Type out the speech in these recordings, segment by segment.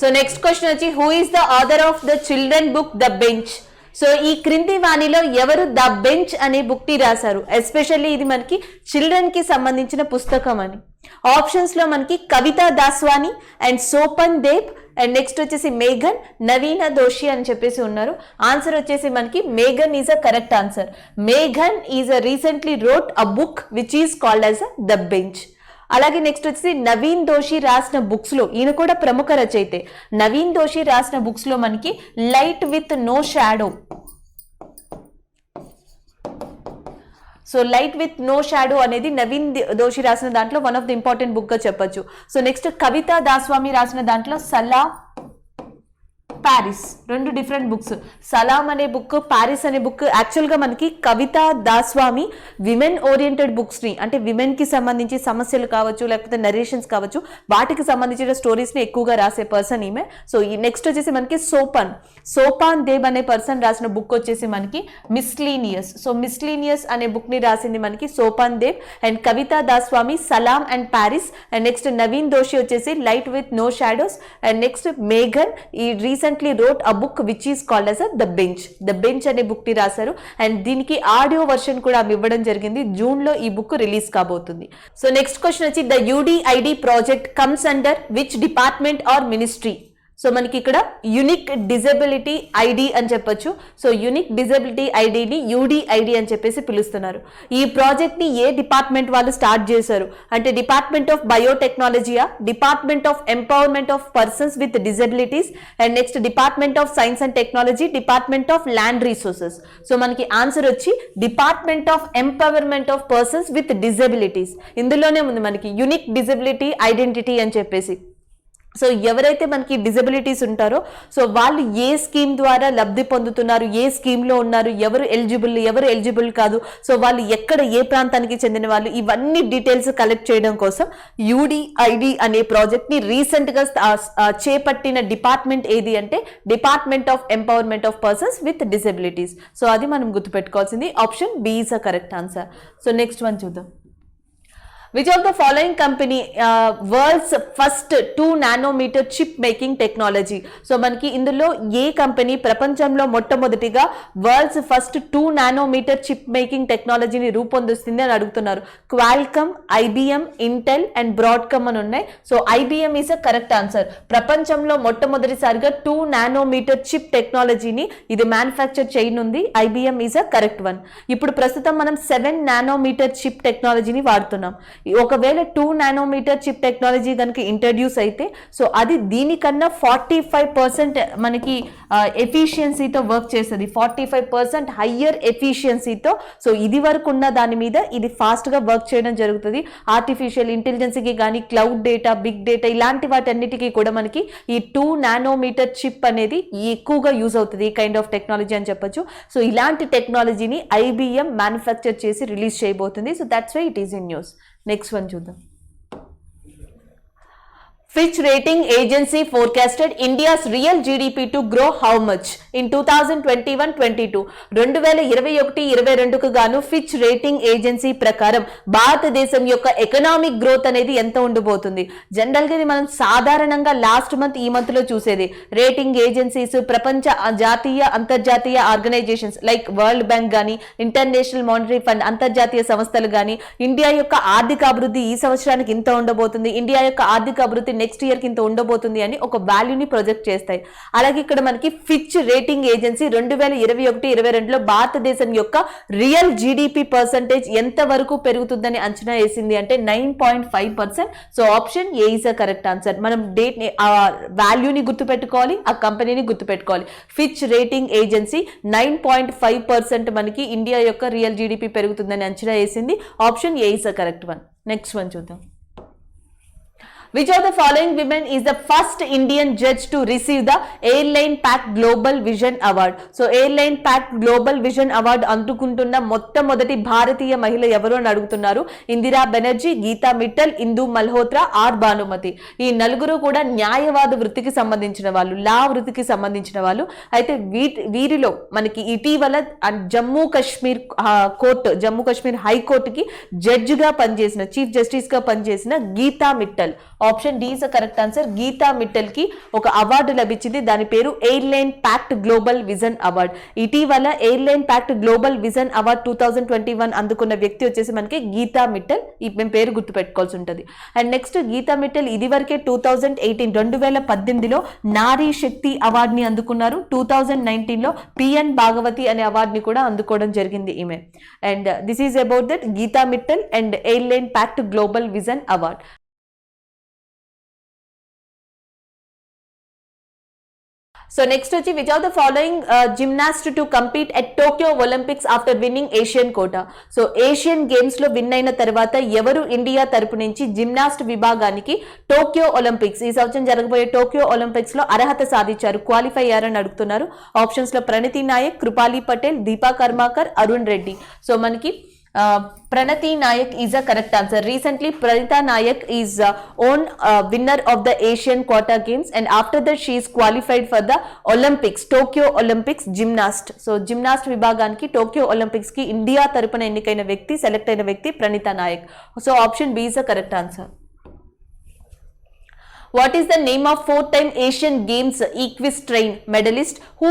So next question వచ్చి who is the author of the children book the bench. So ఈ క్రింది వాణిలో ఎవరు ద బెంచ్ అనే బుక్ ని రాశారు? ఎస్పెషల్లీ ఇది మనకి చిల్డ్రన్ కి సంబంధించిన పుస్తకం అని. ఆప్షన్స్ లో మనకి కవితా దాస్వాని and Sopan Deb and next వచ్చేసి మేఘన్, నవీన దోషి అని చెప్పేసి ఉన్నారు. ఆన్సర్ వచ్చేసి మనకి మేఘన్ ఈజ్ అ కరెక్ట్ ఆన్సర్. మేఘన్ is a recently wrote a book which is called as the bench. అలాగే నెక్స్ట్ వచ్చేసి నవీన్ దోషి రాసిన బుక్స్ లో, ఈయన కూడా ప్రముఖ రచయితే. నవీన్ దోషి రాసిన బుక్స్ లో మనకి light with no shadow. So light with no shadow అనేది నవీన్ దోషి రాసిన దాంట్లో one of the important book గా చెప్పొచ్చు. సో నెక్స్ట్ కవితా దాస్వామి రాసిన దాంట్లో సలా ప్యారిస్, రెండు డిఫరెంట్ బుక్స్. సలాం అనే బుక్, ప్యారిస్ అనే బుక్. యాక్చువల్గా మనకి Kavita Daswani women oriented books ని, అంటే విమెన్ కి సంబంధించి సమస్యలు కావచ్చు లేకపోతే నరేషన్స్ కావచ్చు, వాటికి సంబంధించిన స్టోరీస్ ని ఎక్కువగా రాసే పర్సన్ ఈమె. సో ఈ నెక్స్ట్ వచ్చేసి మనకి సోపాన్ దేబ్ అనే పర్సన్ రాసిన బుక్ వచ్చేసి మనకి మిస్లీనియస్. సో మిస్లీనియస్ అనే బుక్ ని రాసింది మనకి Sopan Deb. And Kavita Daswani Salaam and Paris. And next Naveen Doshi వచ్చేసి light with no shadows. And next మేఘన్ ఈ recently wrote a book which is called as the bench అనే బుక్ ని రాశారు. అండ్ దీనికి ఆడియో వర్షన్ కూడా ఇవ్వడం జరిగింది. జూన్ లో ఈ బుక్ రిలీజ్ కాబోతుంది. సో నెక్స్ట్ క్వశ్చన్ వచ్చి the UDID project comes under which department or ministry. So మనకి ఇక్కడ యునిక్ డిజబిలిటీ ఐడి అని చెప్పొచ్చు. సో యునిక్ డిజబిలిటీ ఐడిని యుడిఐడి అని చెప్పేసి పిలుస్తున్నారు. ఈ ప్రాజెక్ట్ ని ఏ డిపార్ట్మెంట్ వాళ్ళు స్టార్ట్ చేశారు అంటే డిపార్ట్మెంట్ ఆఫ్ బయోటెక్నాలజీయా, department of empowerment of persons with disabilities, and next department of science and technology, department of land resources. So మనకి ఆన్సర్ వచ్చి department of empowerment of persons with disabilities. ఇందులోనే ఉంది మనకి unique disability identity అని చెప్పేసి. So ఎవరైతే మనకి disabilities ఉంటారో సో వాళ్ళు ఏ స్కీమ్ ద్వారా లబ్ధి పొందుతున్నారు, ఏ స్కీమ్లో ఉన్నారు, ఎవరు ఎలిజిబుల్ కాదు, సో వాళ్ళు ఎక్కడ ఏ ప్రాంతానికి చెందిన వాళ్ళు, ఇవన్నీ డీటెయిల్స్ కలెక్ట్ చేయడం కోసం యుడిఐడి అనే ప్రాజెక్ట్ని రీసెంట్గా చేపట్టిన డిపార్ట్మెంట్ ఏది అంటే department of empowerment of persons with disabilities. So అది మనం గుర్తుపెట్టుకోవాల్సింది. Option B is a correct answer. So next one చూద్దాం. Which of the following company world's first 2 nanometer chip making technology. So మనకి ఇందులో ఏ కంపెనీ ప్రపంచంలో మొట్టమొదటిగా world's first 2 nanometer chip making టెక్నాలజీని రూపొందిస్తుంది అని అడుగుతున్నారు. Qualcomm, IBM, Intel and Broadcom అని ఉన్నాయి. So IBM is a correct answer. ప్రపంచంలో మొట్టమొదటిసారిగా 2 nanometer చిప్ టెక్నాలజీని ఇది మ్యానుఫ్యాక్చర్ చేయనుంది. IBM is a correct one. ఇప్పుడు ప్రస్తుతం మనం 7 nanometer చిప్ టెక్నాలజీని వాడుతున్నాం. ఒకవేళ 2 nanometer చిప్ టెక్నాలజీ కనుక ఇంట్రడ్యూస్ అయితే సో అది దీనికన్నా 45% మనకి ఎఫిషియన్సీతో వర్క్ చేస్తుంది. 45% హయ్యర్ ఎఫిషియన్సీతో. సో ఇది వరకు ఉన్న దాని మీద ఇది ఫాస్ట్గా వర్క్ చేయడం జరుగుతుంది. ఆర్టిఫిషియల్ ఇంటెలిజెన్స్కి కానీ క్లౌడ్ డేటా, బిగ్ డేటా ఇలాంటి వాటన్నిటికీ కూడా మనకి ఈ 2 nanometer చిప్ అనేది ఎక్కువగా యూజ్ అవుతుంది. ఈ కైండ్ ఆఫ్ టెక్నాలజీ అని చెప్పొచ్చు. సో ఇలాంటి టెక్నాలజీని ఐబిఎం మ్యానుఫ్యాక్చర్ చేసి రిలీజ్ చేయబోతుంది. So that's why it is in news. Next one చూద్దాం. Fitch Rating Agency forecasted India's real GDP to grow how much in 2021-22? 2021-22కు గాను ఫిచ్ రేటింగ్ ఏజెన్సీ ప్రకారం భారతదేశం యొక్క ఎకనామిక్ గ్రోత్ అనేది ఎంత ఉండబోతుంది? జనరల్గా ఇది మనం సాధారణంగా లాస్ట్ మంత్ ఈ మంత్ లో చూసేది. రేటింగ్ ఏజెన్సీస్, ప్రపంచ జాతీయ అంతర్జాతీయ ఆర్గనైజేషన్స్ లైక్ వరల్డ్ బ్యాంక్ కానీ, ఇంటర్నేషనల్ మానిటరీ ఫండ్ అంతర్జాతీయ సంస్థలు కానీ ఇండియా యొక్క ఆర్థిక అభివృద్ధి ఈ సంవత్సరానికి ఇంత ఉండబోతుంది, ఇండియా యొక్క ఆర్థిక అభివృద్ధి నెక్స్ట్ ఇయర్ కి ఇంత ఉండబోతుంది అని ఒక వాల్యూని ప్రొజెక్ట్ చేస్తాయి. అలాగే ఇక్కడ మనకి ఫిచ్ రేటింగ్ ఏజెన్సీ 2021-22లో భారతదేశం యొక్క రియల్ జీడిపి పర్సంటేజ్ ఎంత వరకు పెరుగుతుందని అంచనా వేసింది అంటే 9.5%. So option A is a correct answer. మనం డేట్ ఆ వాల్యూని గుర్తుపెట్టుకోవాలి, ఆ కంపెనీని గుర్తుపెట్టుకోవాలి. ఫిచ్ రేటింగ్ ఏజెన్సీ 9.5% మనకి ఇండియా యొక్క రియల్ జీడిపి పెరుగుతుందని అంచనా వేసింది. Option A is a correct one. Next one చూద్దాం. Which of the following women is the first Indian judge to receive the Airline Pact Global Vision Award? So Airline Pact Global Vision Award అందుకుంటున్న మొట్టమొదటి భారతీయ మహిళ ఎవరు అని అడుగుతున్నారు. ఇందిరా బెనర్జీ, గీతా మిట్టల్, ఇందు Malhotra, are Bhanumathi. ఈ నలుగురు కూడా న్యాయవాద వృత్తికి సంబంధించిన వాళ్ళు, లా వృత్తికి సంబంధించిన వాళ్ళు. అయితే వీరిలో మనకి ఇటీవల జమ్మూ కాశ్మీర్ హైకోర్టుకి జడ్జిగా పనిచేసిన, చీఫ్ జస్టిస్ గా పనిచేసిన Geeta Mittal option D is correct answer. Geeta Mittal కి ఒక అవార్డు లభించింది, దాని పేరు airline pact global vision award. ఇటీవల airline pact global vision award 2021 అందుకున్న వ్యక్తి వచ్చేసి మనకి గీతా మిట్టల్. ఈ మేము పేరు గుర్తుపెట్టుకోవాల్సి ఉంటుంది. అండ్ నెక్స్ట్ గీతా మిట్టల్ ఇది వరకే 2018లో నారీ శక్తి అవార్డుని అందుకున్నారు. 2019లో పిఎన్ భాగవతి అనే అవార్డుని కూడా అందుకోవడం జరిగింది ఈమె. And this is about that Geeta Mittal and airline pact global vision award. So next వచ్చి which of the following gymnast to compete at Tokyo Olympics after winning Asian quota. So Asian games లో win అయిన తర్వాత ఎవరు India తరపు నుంచి gymnast విభాగానికి Tokyo Olympics ఈ సంవత్సరం జరగబోయే టోక్యో ఒలింపిక్స్ లో అర్హత సాధించారు, క్వాలిఫై అయ్యారని అడుగుతున్నారు. ఆప్షన్స్ లో ప్రణతి నాయక్, కృపాలి పటేల్, దీపా కర్మాకర్, అరుణ్ రెడ్డి. సో మనకి Pranati Nayak is a correct answer. Recently, Pranita Nayak is winner of the Asian Quota Games, and after that she is qualified for the Olympics, Tokyo Olympics gymnast. So gymnast విభాగానికి Tokyo Olympics కి India తరపున ఎన్నికైన వ్యక్తి, select అయిన వ్యక్తి Pranita Nayak. So option B is the correct answer. What is the name of 4-time Asian Games equestrian medalist who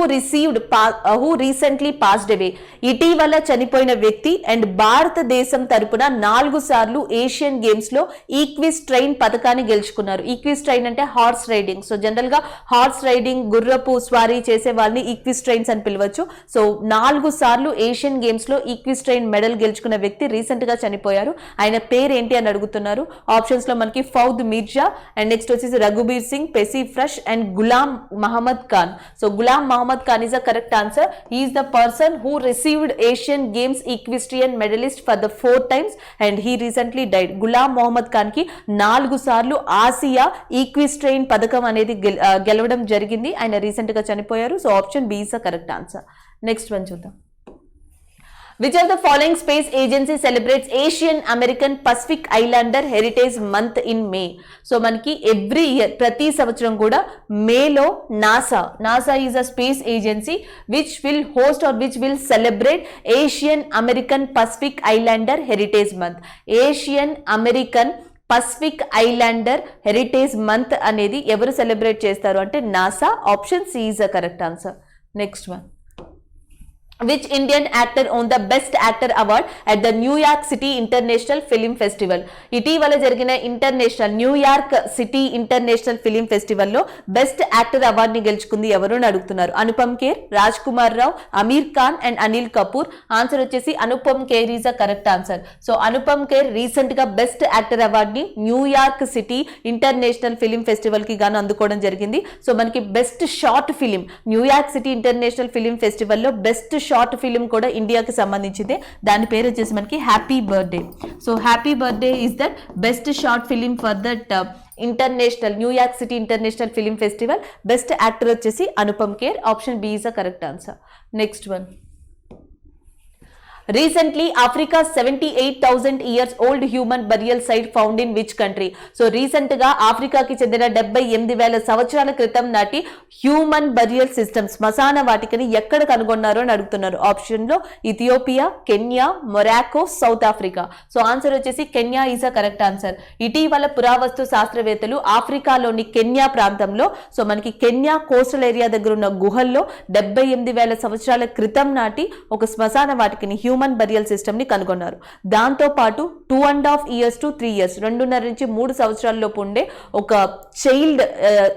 recently passed away? ఇటీవల చనిపోయిన వ్యక్తి అండ్ భారతదేశం తరపున 4 సార్లు ఏషియన్ గేమ్స్ లో ఈక్విస్ట్రైన్ పథకాన్ని గెలుచుకున్నారు. ఈక్విస్ట్రైన్ అంటే హార్స్ రైడింగ్. సో జనరల్ గా హార్స్ రైడింగ్ గుర్రపు స్వారీ చేసే వాళ్ళని ఈక్విస్ట్రైన్స్ అని పిలవచ్చు. సో 4 సార్లు ఏషియన్ గేమ్స్ లో ఈక్విస్ట్రైన్ మెడల్ గెలుచుకున్న వ్యక్తి రీసెంట్ గా చనిపోయారు. ఆయన పేరు ఏంటి అని అడుగుతున్నారు. ఆప్షన్స్ లో మనకి ఫౌద్ మిర్జా అండ్ నెక్స్ట్ వచ్చి రఘుబీర్ సింగ్, పెసి ఫ్రష్ and Ghulam Mohammed Khan. So Ghulam Mohammed Khan is a correct answer. He is the person who received Asian Games equestrian medalist for the 4 times and he recently died. Ghulam Mohammed Khan కి 4 సార్లు ఆసియా ఈక్విస్ట్రైన్ పథకం అనేది గెలవడం జరిగింది. ఆయన రీసెంట్ గా చనిపోయారు. So option B is a correct answer. Next one చూద్దాం. Which of the following space agency celebrates Asian American Pacific Islander Heritage Month in May? So మనకి ఎవ్రీ ఇయర్ ప్రతి సంవత్సరం కూడా మేలో NASA is a space agency which will host or which will celebrate Asian American Pacific Islander heritage month. Asian American Pacific Islander heritage month అనేది ఎవరు celebrate చేస్తారు అంటే NASA. Option C is a correct answer. Next one. Which Indian actor won the Best Actor Award at the New York City International Film Festival? ఇటీవల జరిగిన New York city international film festival లో best actor award ని గెలుచుకుంది ఎవరు అని అడుగుతున్నారు. అనుపమ్ ఖేర్, రాజ్ కుమార్ రావు, Aamir Khan and Anil Kapoor. Answer వచ్చేసి Anupam Kher is a correct answer. So Anupam Kher recent గా బెస్ట్ యాక్టర్ అవార్డ్ ని New York city international film festival కి గాను అందుకోవడం జరిగింది. సో మనకి best short film New York city international film festival లో బెస్ట్ షార్ట్ ఫిలిం కూడా ఇండియాకి సంబంధించింది. దాని పేరు వచ్చేసి మనకి happy birthday. So happy birthday is that best short film for that international New York city international film festival. Best actor వచ్చేసి Anupam Kher. Option B is the correct answer. Next one. Recently, Africa's 78,000 years old human burial site found in which country? So recent గా ఆఫ్రికాకి చెందిన 78,000 సంవత్సరాల క్రితం నాటి human burial system శ్మశాన వాటికని ఎక్కడ కనుగొన్నారో అని అడుగుతున్నారు. ఆప్షన్ లో Ethiopia, Kenya, Morocco, South Africa. So answer వచ్చేసి Kenya is a correct answer. ఇటీవల పురావస్తు శాస్త్రవేత్తలు ఆఫ్రికాలోని కెన్యా ప్రాంతంలో సో మనకి కెన్యా కోస్టల్ ఏరియా దగ్గర ఉన్న గుహల్లో 78,000 సంవత్సరాల క్రితం నాటి ఒక శ్మశాన వాటికని హ్యూమన్ బరియల్ సిస్టమ్ ని కనుగొన్నారు. దాంతో పాటు 2.5 years to 3 years 2.5 నుంచి 3 సంవత్సరాల లోపు ఉండే ఒక చైల్డ్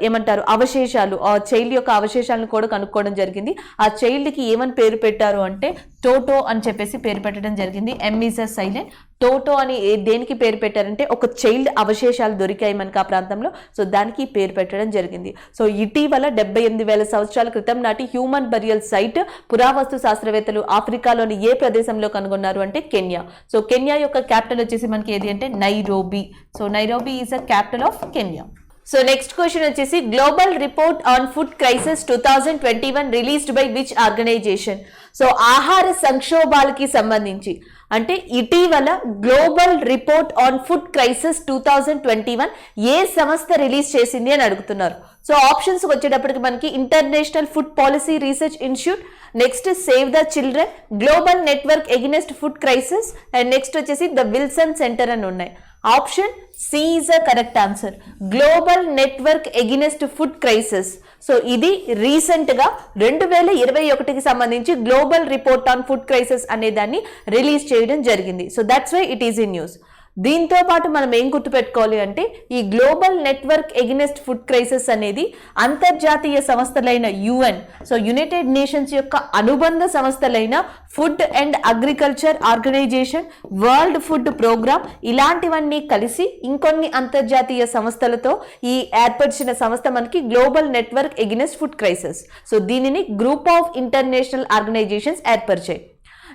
ఏమంటారు అవశేషాలు, ఆ చైల్డ్ యొక్క అవశేషాలను కూడా కనుక్కోవడం జరిగింది. ఆ చైల్డ్ కి ఏమని పేరు పెట్టారు అంటే టోటో అని చెప్పేసి పేరు పెట్టడం జరిగింది. ఎమ్ ఈజ్ అ సైలెంట్. టోటో అని దేనికి పేరు పెట్టారంటే ఒక చైల్డ్ అవశేషాలు దొరికాయి మనకి ఆ ప్రాంతంలో. సో దానికి పేరు పెట్టడం జరిగింది. సో ఇటీవల 78,000 సంవత్సరాల క్రితం నాటి హ్యూమన్ బరియల్ సైట్ పురావస్తు శాస్త్రవేత్తలు ఆఫ్రికాలోని ఏ ప్రదేశంలో కనుగొన్నారు అంటే కెన్యా. సో కెన్యా యొక్క క్యాపిటల్ వచ్చేసి మనకి ఏది అంటే Nairobi. So Nairobi is a capital of Kenya. So next question వచ్చేసి global report on food crisis 2021 released by which organization? So ఆహార సంక్షోభాలకి సంబంధించి అంటే ఇటీవల global report on food crisis 2021 ఏ సంస్థ రిలీజ్ చేసింది అని అడుగుతున్నారు. సో ఆప్షన్స్ వచ్చేటప్పటికి మనకి international food policy research institute, next save the children, global network against food crisis and next వచ్చేసి ద విల్సన్ సెంటర్ అని ఉన్నాయి. Option C is a correct answer. Global network against food crisis. So ఇది recent గా 2021కి సంబంధించి global report on food crisis అనే దాన్ని release చేయడం జరిగింది. So that's why it is in news. దీంతో పాటు మనం ఏం గుర్తుపెట్టుకోవాలి అంటే ఈ global network against food crisis అనేది అంతర్జాతీయ సంస్థలైన యుఎన్, సో యునైటెడ్ నేషన్స్ యొక్క అనుబంధ సంస్థలైన food and agriculture organization, world food programme ఇలాంటివన్నీ కలిసి ఇంకొన్ని అంతర్జాతీయ సంస్థలతో ఈ ఏర్పరిచిన సంస్థ మనకి global network against food crisis. So దీనిని గ్రూప్ ఆఫ్ ఇంటర్నేషనల్ ఆర్గనైజేషన్స్ ఏర్పరిచాయి.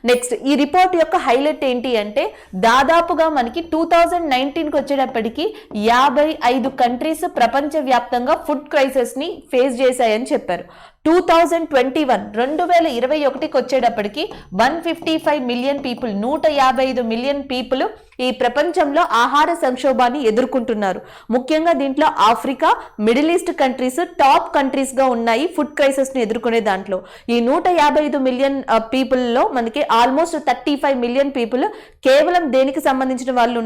నెక్స్ట్ ఈ రిపోర్ట్ యొక్క హైలైట్ ఏంటి అంటే దాదాపుగా మనకి 2019కి వచ్చేటప్పటికి 55 కంట్రీస్ ప్రపంచవ్యాప్తంగా ఫుడ్ క్రైసిస్ ని ఫేస్ చేశాయని చెప్పారు. 2021కి వచ్చేటప్పటికి 155 మిలియన్ పీపుల్, 155 మిలియన్ పీపుల్ ఈ ప్రపంచంలో ఆహార సంక్షోభాన్ని ఎదుర్కొంటున్నారు. ముఖ్యంగా దీంట్లో Africa, middle east countries top countries గా ఉన్నాయి ఫుడ్ క్రైసిస్ ని ఎదుర్కొనే దాంట్లో. ఈ 155 మిలియన్ పీపుల్ లో మనకి ఆల్మోస్ట్ 35 మిలియన్ పీపుల్ కేవలం దేనికి సంబంధించిన వాళ్ళు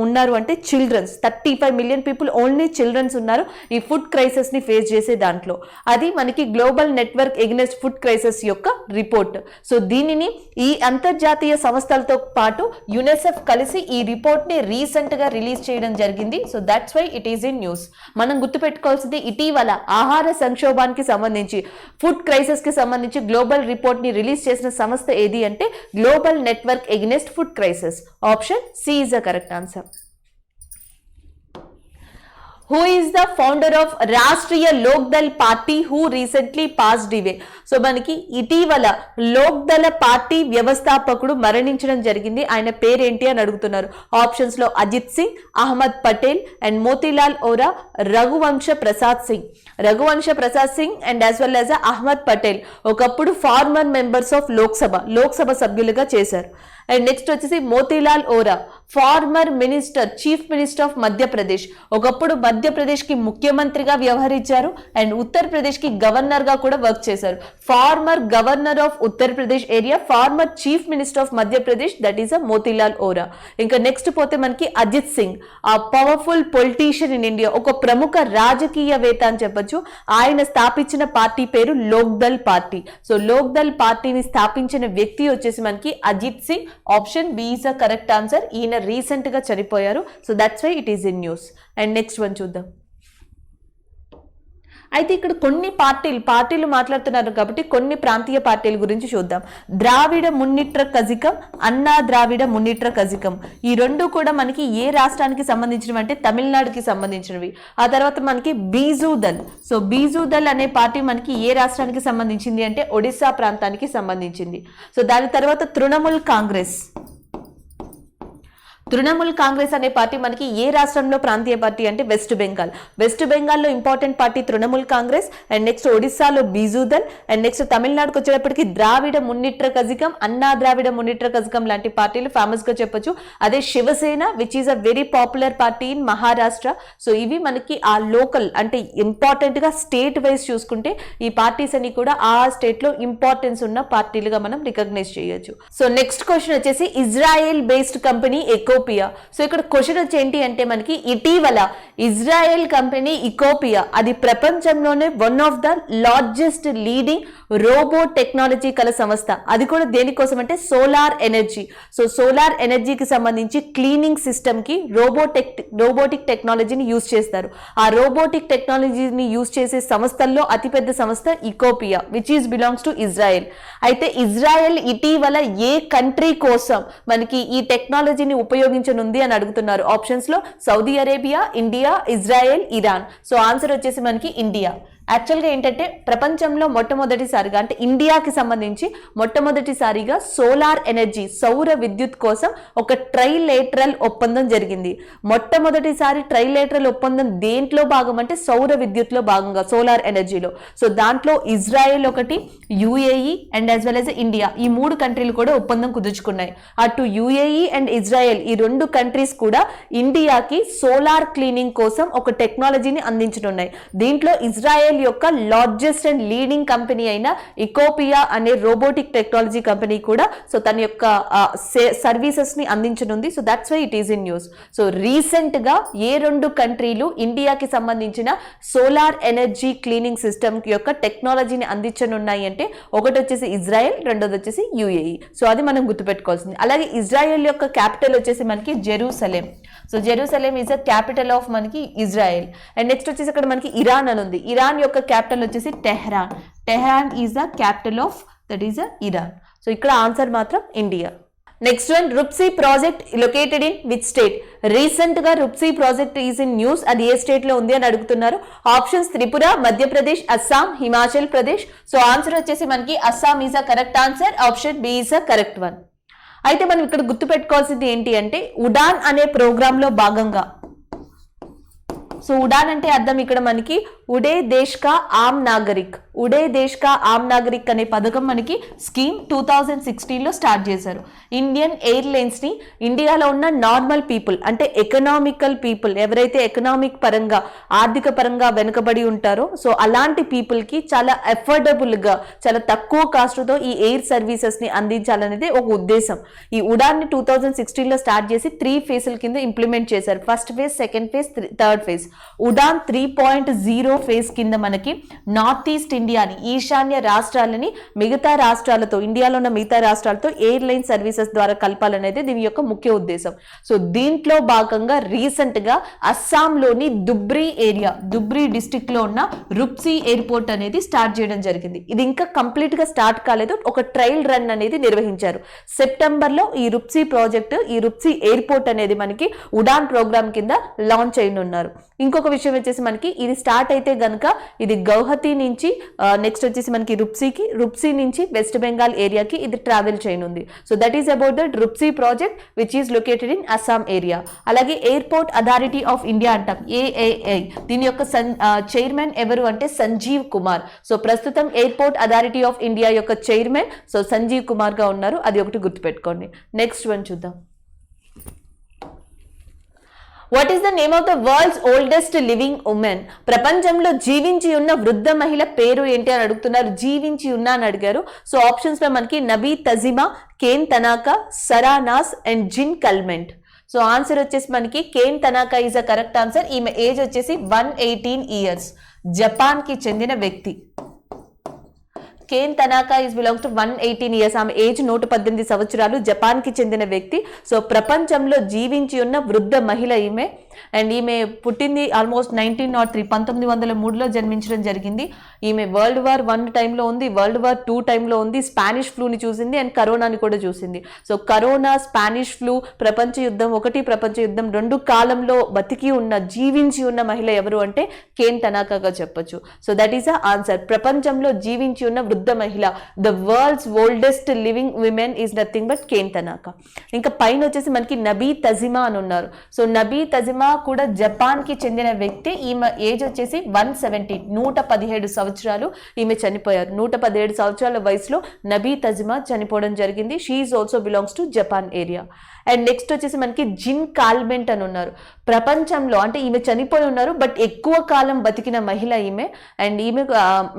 ఉన్నారు అంటే childrens. 35 million people only childrens ఉన్నారు ఈ ఫుడ్ క్రైసిస్ ని ఫేస్ చేసే దాంట్లో. అది మనకి global network against food crisis యొక్క రిపోర్ట్. సో దీనిని ఈ అంతర్జాతీయ సంస్థలతో పాటు యునిసెఫ్ కలిసి ఈ రిపోర్ట్ ని రీసెంట్ గా రిలీజ్ చేయడం జరిగింది. So that's why it is in news. మనం గుర్తుపెట్టుకోవాల్సింది ఇటీవల ఆహార సంక్షోభానికి సంబంధించి ఫుడ్ క్రైసిస్ కి సంబంధించి గ్లోబల్ రిపోర్ట్ ని రిలీజ్ చేసిన సంస్థ ఏది అంటే global network against food crisis. Option C is the correct answer. Who is the founder of Rashtriya Lok Dal party who recently passed away? So మనకి ఇటీవల లోక్ దళ పార్టీ వ్యవస్థాపకుడు మరణించడం జరిగింది. ఆయన పేరేంటి అని అడుగుతున్నారు. ఆప్షన్స్ లో Ajit Singh, Ahmed Patel and Motilal Vora, Raghuvansh Prasad Singh. Raghuvansh Prasad Singh and as well as Ahmed Patel ఒకప్పుడు ఫార్మర్ మెంబర్స్ ఆఫ్ లోక్సభ సభ్యులుగా చేశారు. అండ్ నెక్స్ట్ వచ్చేసి మోతీలాల్ ఓరా farmer minister, chief minister of Madhya Pradesh. ఒకప్పుడు మధ్యప్రదేశ్ కి ముఖ్యమంత్రిగా వ్యవహరించారు అండ్ ఉత్తరప్రదేశ్ కి గవర్నర్ గా కూడా వర్క్ చేశారు. Farmer governor of Uttar Pradesh area, former chief minister of Madhya Pradesh, that is అ మోతీలాల్ ఓరా. ఇంకా నెక్స్ట్ పోతే మనకి అజిత్ సింగ్, ఆ పవర్ఫుల్ పొలిటీషియన్ ఇన్ ఇండియా, ఒక ప్రముఖ రాజకీయవేత్త అని చెప్పొచ్చు. ఆయన స్థాపించిన పార్టీ పేరు లోక్ దళ్ పార్టీ. సో లోక్ దళ్ పార్టీని స్థాపించిన వ్యక్తి వచ్చేసి మనకి Ajit Singh. Option B is a correct answer. ఈయన రీసెంట్ గా చనిపోయారు. So that's why it is in news. And next one చూద్దాం. అయితే ఇక్కడ కొన్ని పార్టీలు మాట్లాడుతున్నారు కాబట్టి కొన్ని ప్రాంతీయ పార్టీల గురించి చూద్దాం. ద్రావిడ మున్నిట్ర కజగం, అన్నా ద్రావిడ మున్నిట్ర కజగం, ఈ రెండు కూడా మనకి ఏ రాష్ట్రానికి సంబంధించినవి అంటే తమిళనాడుకి సంబంధించినవి. ఆ తర్వాత మనకి బీజూ దళ్. సో బీజూ దళ్ అనే పార్టీ మనకి ఏ రాష్ట్రానికి సంబంధించింది అంటే ఒడిశా ప్రాంతానికి సంబంధించింది. సో దాని తర్వాత తృణమూల్ కాంగ్రెస్ అనే పార్టీ మనకి ఏ రాష్ట్రంలో ప్రాంతీయ పార్టీ అంటే వెస్ట్ బెంగాల్లో important party Trinamool Congress. And next ఒడిశాలో బీజూ దళ్. అండ్ నెక్స్ట్ తమిళనాడుకు వచ్చేటప్పటికి ద్రావిడ మున్నిట్ర కజగం, అన్నా ద్రావిడ మున్నిట్ర కజగం లాంటి పార్టీలు ఫేమస్ గా చెప్పొచ్చు. అదే Shiv Sena which is a very popular party in Maharashtra. So ఇవి మనకి ఆ లోకల్ అంటే ఇంపార్టెంట్ గా స్టేట్ వైజ్ చూసుకుంటే ఈ పార్టీస్ అని కూడా ఆ స్టేట్ లో ఇంపార్టెన్స్ ఉన్న పార్టీలుగా మనం రికగ్నైజ్ చేయొచ్చు. సో నెక్స్ట్ క్వశ్చన్ వచ్చేసి ఇజ్రాయెల్ బేస్డ్ కంపెనీ ఎకోపియా. సో ఇక్కడ క్వశ్చన్ వచ్చి ఏంటి అంటే మనకి ఇటీవల ఇజ్రాయెల్ కంపెనీ ఇకోపియా అది ప్రపంచంలోనే one of the largest leading robo technology కల సంస్థ. అది కూడా దేనికోసం అంటే సోలార్ ఎనర్జీ. సో సోలార్ ఎనర్జీకి సంబంధించి క్లీనింగ్ సిస్టమ్ కి రోబోటిక్ టెక్నాలజీని యూజ్ చేస్తారు. ఆ రోబోటిక్ టెక్నాలజీని యూజ్ చేసే సంస్థల్లో అతిపెద్ద సంస్థ Ecoppia which is belongs to Israel. అయితే ఇజ్రాయెల్ ఇటీవల ఏ కంట్రీ కోసం మనకి ఈ టెక్నాలజీని ఉపయోగించనుంది అని అడుగుతున్నారు. ఆప్షన్స్ లో Saudi Arabia, India, Israel, Iran. So answer వచ్చేసి మనకి ఇండియా. యాక్చువల్గా ఏంటంటే ప్రపంచంలో మొట్టమొదటిసారిగా అంటే ఇండియాకి సంబంధించి మొట్టమొదటిసారిగా సోలార్ ఎనర్జీ, సౌర విద్యుత్ కోసం ఒక ట్రైలేటరల్ ఒప్పందం జరిగింది. మొట్టమొదటిసారి ట్రైలేటరల్ ఒప్పందం దేంట్లో భాగం అంటే సౌర విద్యుత్లో భాగంగా సోలార్ ఎనర్జీలో. సో దాంట్లో ఇజ్రాయెల్ ఒకటి, UAE and as well as India, ఈ మూడు కంట్రీలు కూడా ఒప్పందం కుదుర్చుకున్నాయి. అటు యుఏఈ అండ్ ఇజ్రాయెల్ ఈ రెండు కంట్రీస్ కూడా ఇండియాకి సోలార్ క్లీనింగ్ కోసం ఒక టెక్నాలజీని అందించనున్నాయి. దీంట్లో ఇజ్రాయెల్ ఇజ్రాయెల్ యొక్క లార్జెస్ట్ అండ్ లీడింగ్ కంపెనీ అయిన ఇకోపియా అనే రోబోటిక్ టెక్నాలజీ కంపెనీ కూడా సో తన యొక్క సర్వీసెస్ ని అందించనుంది. So that's why it is in news. So recent గా ఏ రెండు కంట్రీలు ఇండియాకి సంబంధించిన సోలార్ ఎనర్జీ క్లీనింగ్ సిస్టమ్ యొక్క టెక్నాలజీని అందించనున్నాయి అంటే ఒకటి వచ్చేసి ఇజ్రాయెల్, రెండోది వచ్చేసి యుఏఈ. సో అది మనం గుర్తుపెట్టుకోవాల్సింది. అలాగే ఇజ్రాయెల్ యొక్క క్యాపిటల్ వచ్చేసి మనకి Jerusalem. So Jerusalem is a capital of మనకి ఇజ్రాయెల్. అండ్ నెక్స్ట్ వచ్చేసి ఇక్కడ మనకి ఇరాన్ అని ఉంది. ఇరాన్ యొక్క క్యాపిటల్ వచ్చేసి Tehran. Tehran is the capital of that is Iran. So ఇక్కడ ఆన్సర్ మాత్రం India. Next one, Rupsi project located in which state? Recent గా Rupsi project is in news. అది ఏ స్టేట్ లో ఉంది అని అడుగుతున్నారు. Options Tripura, Madhya Pradesh, Assam, Himachal Pradesh. So answer వచ్చేసి మనకి Assam is a correct answer. Option B is a correct one. అయితే మనం ఇక్కడ గుర్తుపెట్టుకోవాల్సింది ఏంటి అంటే ఉడాన్ అనే ప్రోగ్రామ్ లో భాగంగా, సో ఉడాన్ అంటే అర్థం ఇక్కడ మనకి ఉడే దేశ్ కా ఆమ్ నాగరిక్. ఉడే దేశ్ కా ఆమ్ నాగరిక్ అనే పథకం మనకి స్కీమ్ 2016 లో స్టార్ట్ చేశారు. ఇండియన్ ఎయిర్లైన్స్ ని ఇండియాలో ఉన్న నార్మల్ పీపుల్ అంటే ఎకనామికల్ పీపుల్, ఎవరైతే ఎకనామిక్ పరంగా ఆర్థిక పరంగా వెనుకబడి ఉంటారో సో అలాంటి పీపుల్ కి చాలా అఫోర్డబుల్ గా చాలా తక్కువ కాస్ట్ తో ఈ ఎయిర్ సర్వీసెస్ ని అందించాలనేది ఒక ఉద్దేశం. ఈ ఉడాన్ ని 2016 లో స్టార్ట్ చేసి 3 ఫేజ్ల కింద ఇంప్లిమెంట్ చేశారు. First phase, second phase, third phase. Udan 3.0 phase కింద మనకి నార్త్ ఈస్ట్ ఇండియాని, ఈశాన్య రాష్ట్రాలని మిగతా రాష్ట్రాలతో, ఇండియాలో ఉన్న మిగతా రాష్ట్రాలతో ఎయిర్లైన్ సర్వీసెస్ ద్వారా కలపాలనేది దీని యొక్క ముఖ్య ఉద్దేశం. సో దీంట్లో భాగంగా రీసెంట్ గా అస్సాంలోని దుబ్రీ ఏరియా, దుబ్రీ డిస్ట్రిక్ట్ లో ఉన్న రుప్సీ ఎయిర్పోర్ట్ అనేది స్టార్ట్ చేయడం జరిగింది. ఇది ఇంకా కంప్లీట్ గా స్టార్ట్ కాలేదు, ఒక ట్రయల్ రన్ అనేది నిర్వహించారు. సెప్టెంబర్ లో ఈ రుప్సీ ప్రాజెక్ట్, ఈ రుప్సీ ఎయిర్పోర్ట్ అనేది మనకి ఉడాన్ ప్రోగ్రామ్ కింద లాంచ్ చేయనున్నారు. ఇంకొక విషయం వచ్చేసి మనకి ఇది స్టార్ట్ అయితే గనక ఇది గౌహతి నుంచి నెక్స్ట్ వచ్చేసి మనకి రుప్సీ నుంచి వెస్ట్ బెంగాల్ ఏరియాకి ఇది ట్రావెల్ చేయనుంది. So that is about that Rupsi project which is located in Assam area. అలాగే ఎయిర్పోర్ట్ అథారిటీ ఆఫ్ ఇండియా అంటాం, ఏఏఐ. దీని యొక్క చైర్మన్ ఎవరు అంటే సంజీవ్ కుమార్. సో ప్రస్తుతం ఎయిర్పోర్ట్ అథారిటీ ఆఫ్ ఇండియా యొక్క చైర్మన్ సో సంజీవ్ కుమార్ గా ఉన్నారు. అది ఒకటి గుర్తుపెట్టుకోండి. నెక్స్ట్ వన్ చూద్దాం. What is the name of the world's oldest living woman? ప్రపంచంలో జీవించి ఉన్న వృద్ధ మహిళ పేరు ఏంటి అని అడుగుతున్నారు. జీవించి ఉన్న అని అడిగారు. సో ఆప్షన్స్ లో మనకి Nabi తజిమా, Kane Tanaka, Sarah Knauss and Jeanne Calment. So answer వచ్చేసి మనకి Kane Tanaka is a correct answer. ఈమె ఏజ్ వచ్చేసి 118 ఇయర్స్. జపాన్ కి చెందిన వ్యక్తి. Kane Tanaka is belongs to 118 years. ఆమె ఏజ్ 118 సంవత్సరాలు. జపాన్ కి చెందిన వ్యక్తి. సో ప్రపంచంలో జీవించి ఉన్న వృద్ధ మహిళ ఈమె. అండ్ ఈమె పుట్టింది ఆల్మోస్ట్ 1903లో జన్మించడం జరిగింది. ఈమె World War I టైంలో ఉంది, World War II టైంలో ఉంది, స్పానిష్ ఫ్లూని చూసింది అండ్ కరోనాని కూడా చూసింది. సో కరోనా, స్పానిష్ ఫ్లూ, ప్రపంచ యుద్ధం 1, ప్రపంచ యుద్ధం 2 కాలంలో బతికి ఉన్న, జీవించి ఉన్న మహిళ ఎవరు అంటే కేన్ తనాకాగా చెప్పొచ్చు. So that is a answer. ప్రపంచంలో జీవించి ఉన్న వృద్ధ మహిళ, the world's oldest living women is nothing but Kane Tanaka. ఇంకా పైన వచ్చేసి మనకి నబీ తజిమా అని ఉన్నారు. సో నబీ తజిమా కూడా జపాన్ కి చెందిన వ్యక్తి. ఈమె ఏజ్ వచ్చేసి 117 సంవత్సరాలు. ఈమె చనిపోయారు. 117 సంవత్సరాల వయసులో నబీ తజిమా చనిపోవడం జరిగింది. She is also belongs to Japan area. And next వచ్చేసి మనకి జిన్ కాల్మెంట్ అని ఉన్నారు. ప్రపంచంలో అంటే ఈమె చనిపోయి ఉన్నారు బట్ ఎక్కువ కాలం బతికిన మహిళ ఈమె. అండ్ ఈమె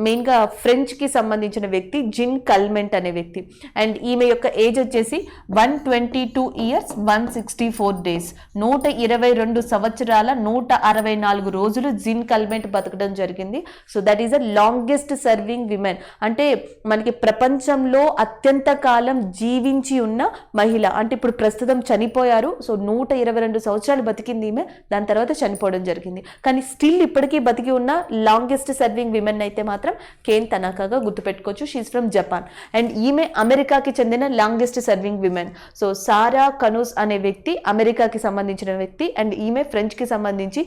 మెయిన్ గా ఫ్రెంచ్ కి సంబంధించిన వ్యక్తి జిన్ కల్మెంట్ అనే వ్యక్తి. అండ్ ఈమె యొక్క ఏజ్ వచ్చేసి 122 ఇయర్స్ 164 డేస్. 122 సంవత్సరాల 164 రోజులు జిన్ కల్మెంట్ బతకడం జరిగింది. So that is the longest serving women. అంటే మనకి ప్రపంచంలో అత్యంత కాలం జీవించి ఉన్న మహిళ. అంటే ఇప్పుడు ప్రస్తుతం చనిపోయారు. సో 122 సంవత్సరాలు బతికింది ఈమె. దాని తర్వాత చనిపోవడం జరిగింది. కానీ స్టిల్ ఇప్పటికీ బతికి ఉన్న లాంగెస్ట్ సర్వింగ్ విమెన్ అయితే మాత్రం కేన్ తనాకాగా గుర్తుపెట్టుకోవచ్చు. She's from Japan. అండ్ ఈమె అమెరికాకి చెందిన లాంగెస్ట్ సర్వింగ్ విమెన్. సో సారా కనూస్ అనే వ్యక్తి అమెరికాకి సంబంధించిన వ్యక్తి. అండ్ ఈమె ఫ్రెంచ్ కి సంబంధించి.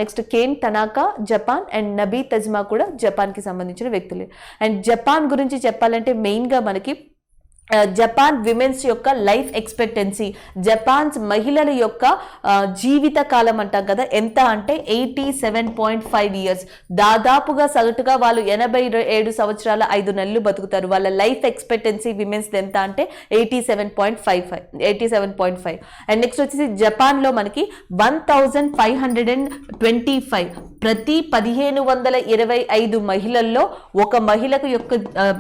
Next Kane Tanaka Japan and Nabi Tajima కూడా జపాన్ కి సంబంధించిన వ్యక్తులే. అండ్ జపాన్ గురించి చెప్పాలంటే మెయిన్ గా మనకి జపాన్ విమెన్స్ యొక్క లైఫ్ ఎక్స్పెక్టెన్సీ, జపాన్స్ మహిళల యొక్క జీవిత కాలం అంటాం కదా, ఎంత అంటే 87.5 years. దాదాపుగా సగటుగా వాళ్ళు 87 సంవత్సరాల 5 నెలలు బతుకుతారు. వాళ్ళ లైఫ్ ఎక్స్పెక్టెన్సీ విమెన్స్ ఎంత అంటే 87.5. అండ్ నెక్స్ట్ వచ్చేసి జపాన్లో మనకి 1525, ప్రతి 1525 మహిళల్లో ఒక మహిళకు యొక్క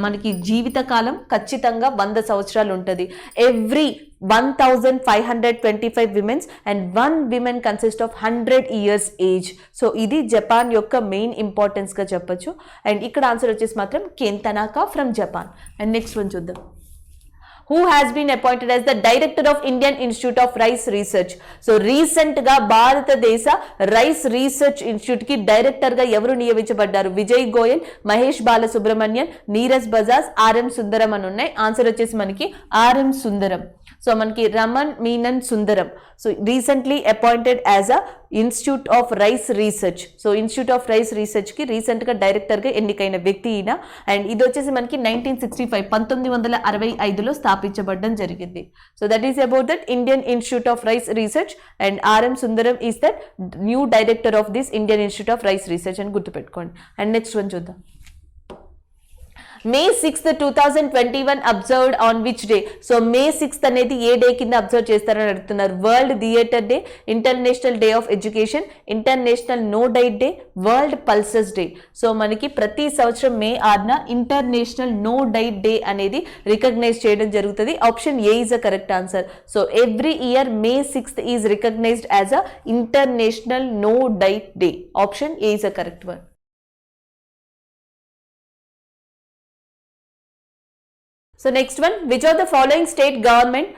మనకి జీవిత కాలం ఖచ్చితంగా 100 సంవత్సరాలు ఉంటుంది. Every 1525 women's and 1 women consist of 100 years age. So ఇది జపాన్ యొక్క మెయిన్ ఇంపార్టెన్స్ గా చెప్పొచ్చు. అండ్ ఇక్కడ ఆన్సర్ వచ్చేసి మాత్రం can Tanaka from Japan. And next one చూద్దాం. Who has been appointed as the director of Indian Institute of Rice Research? So recent గా భారతదేశ రైస్ రీసెర్చ్ ఇన్స్టిట్యూట్ కి డైరెక్టర్ గా ఎవరు నియమించబడ్డారు? విజయ్ గోయల్, మహేష్ బాలసుబ్రమణ్యన్, నీరజ్ బజాజ్, ఆర్ఎం సుందరం అని ఉన్నాయి. ఆన్సర్ వచ్చేసి మనకి ఆర్ఎం సుందరం. సో మనకి Raman Menon Sundaram. So recently appointed as a institute of rice research. So institute of rice research కి రీసెంట్ గా డైరెక్టర్ గా ఎన్నికైన వ్యక్తి ఈయన. అండ్ ఇది వచ్చేసి మనకి 1965 స్థాపించబడడం జరిగింది. So that is about that Indian institute of rice research. And RM Sundaram is that new director of this Indian institute of rice research అని గుర్తుపెట్టుకోండి. అండ్ నెక్స్ట్ వన్ చూద్దాం. May 6th, 2021 observed on which day? So May 6th అనేది ఏ day కింద observe చేస్తారని అడుగుతున్నారు. World theatre day, international day of education, international no diet day, world pulses day. So మనకి ప్రతి సంవత్సరం మే 6న ఇంటర్నేషనల్ నో డైట్ డే అనేది recognise చేయడం జరుగుతుంది. Option A is a correct answer. So every year May 6th is recognised as a international no diet day. Option A is a correct one. So next one, which of the following state government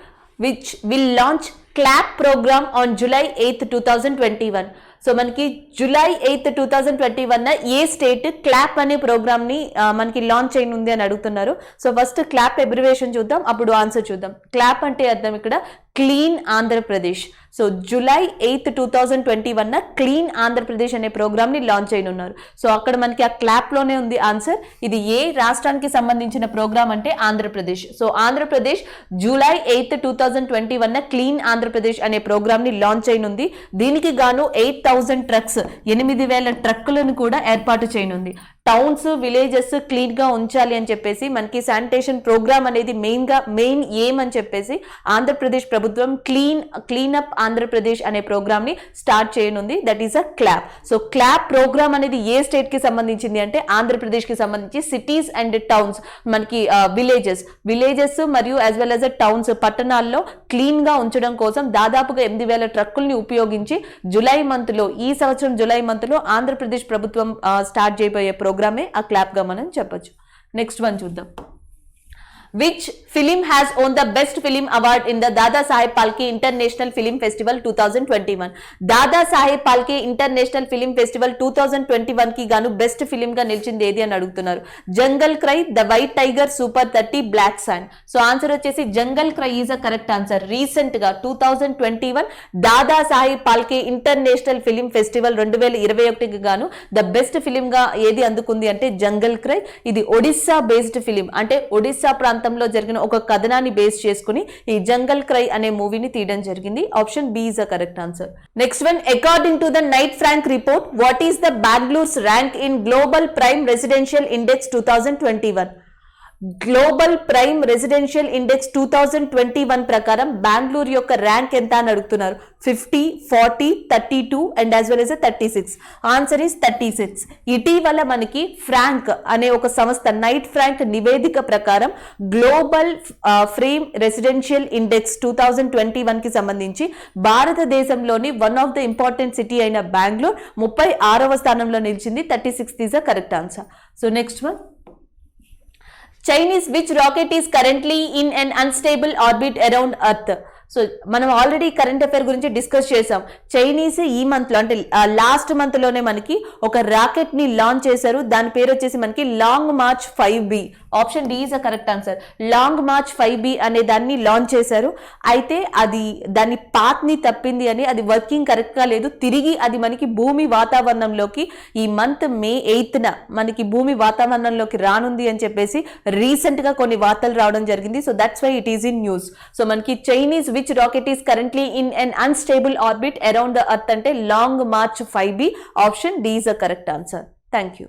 which will launch CLAP program on July 8th, 2021? So మనకి July 8th, 2021 ఏ state clap అనే programme ని మనకి launch చేయనుంది అని అడుగుతున్నారు. So first clap abbreviation చూద్దాం, అప్పుడు answer చూద్దాం. క్లాప్ అంటే అర్థం ఇక్కడ clean Andhra Pradesh. So July 8th, 2021 clean Andhra Pradesh అనే ప్రోగ్రామ్ ని లాంచ్ చేయనున్నారు. సో అక్కడ మనకి ఆ క్లాప్ లోనే ఉంది ఆన్సర్. ఇది ఏ రాష్ట్రానికి సంబంధించిన ప్రోగ్రామ్ అంటే Andhra Pradesh. So Andhra Pradesh July 8th, 2021 clean Andhra Pradesh అనే ప్రోగ్రామ్ ని లాంచ్ చేయనుంది. దీనికి గాను 8,000 ట్రక్స్, 8,000 ట్రక్కులను కూడా ఏర్పాటు చేయనుంది. టౌన్స్, విలేజెస్ క్లీన్ గా ఉంచాలి అని చెప్పేసి మనకి శానిటేషన్ ప్రోగ్రామ్ అనేది మెయిన్ ఎయిమ్ అని చెప్పేసి ఆంధ్రప్రదేశ్ ప్రభుత్వం క్లీన్ అప్ ఆంధ్రప్రదేశ్ అనే ప్రోగ్రామ్ ని స్టార్ట్ చేయనుంది. That is a CLAP. So CLAP programme అనేది ఏ స్టేట్ కి సంబంధించింది అంటే ఆంధ్రప్రదేశ్ కి సంబంధించి సిటీస్ అండ్ టౌన్స్, మనకి విలేజెస్ మరియు యాజ్ వెల్ యాజ్ టౌన్స్, పట్టణాల్లో క్లీన్ గా ఉంచడం కోసం దాదాపుగా 8,000 ట్రక్కుల్ని ఉపయోగించి ఈ సంవత్సరం జూలై మంత్ లో ఆంధ్రప్రదేశ్ ప్రభుత్వం స్టార్ట్ చేయబోయే ప్రోగ్రామే ఆ క్లాప్ గా మనం చెప్పొచ్చు. నెక్స్ట్ వన్ చూద్దాం. Which film has won the Best Film Award in the Dada Saheb Phalke International Film Festival 2021? Dada Saheb Phalke international film festival 2021 కి గాను బెస్ట్ ఫిలిం గా నిలిచింది ఏది అని అడుగుతున్నారు. Jungle cry, the white tiger, super 30, black sand. So answer వచ్చేసి jungle cry is a correct answer. Recent గా 2021 Dada Saheb Phalke international film festival 2021 గాను ద బెస్ట్ ఫిలిం గా ఏది అందుకుంది అంటే జంగల్ క్రై. ఇది ఒడిస్సా బేస్డ్ ఫిలిం, అంటే ఒడిస్సా ప్రాంతంలో జరిగిన ఒక కథనాన్ని బేస్ చేసుకుని ఈ జంగల్ క్రై అనే మూవీని తీయడం జరిగింది. Option B is the correct answer. Next one, according to the Knight Frank report, what is the Bengaluru's rank in global prime residential index 2021? Global prime residential index 2021 ప్రకారం బెంగళూరు యొక్క ర్యాంక్ ఎంత అని అడుగుతున్నారు. 50, 40, 32 and as well as 36. Answer is 36. ఇటీవల మనకి Frank అనే ఒక సంస్థ నైట్ ఫ్రాంక్ నివేదిక ప్రకారం గ్లోబల్ ప్రైమ్ రెసిడెన్షియల్ ఇండెక్స్ 2021 కి సంబంధించి భారతదేశంలోని one of the important city అయిన బెంగళూరు 36వ స్థానంలో నిలిచింది. 36 is the correct answer. So next one, Chinese which rocket is currently in an unstable orbit around Earth? So మనం ఆల్రెడీ కరెంట్ అఫైర్ గురించి discuss చేసాం. Chinese ఈ మంత్ లో అంటే లాస్ట్ మంత్ లోనే మనకి ఒక రాకెట్ ని లాంచ్ చేశారు. దాని పేరు వచ్చేసి మనకి long march 5B. Option D is a correct answer. Long march 5B అనే దాన్ని లాంచ్ చేశారు. అయితే అది దాని పాత్ ని తప్పింది అని, అది వర్కింగ్ కరెక్ట్ గా లేదు. తిరిగి అది మనకి భూమి వాతావరణంలోకి ఈ మంత్ May 8న మనకి భూమి వాతావరణంలోకి రానుంది అని చెప్పేసి రీసెంట్ గా కొన్ని వార్తలు రావడం జరిగింది. So that's why it is in news. So మనకి Chinese which rocket is currently in an unstable orbit around the earth అంటే long march 5B. Option D is a correct answer. Thank you.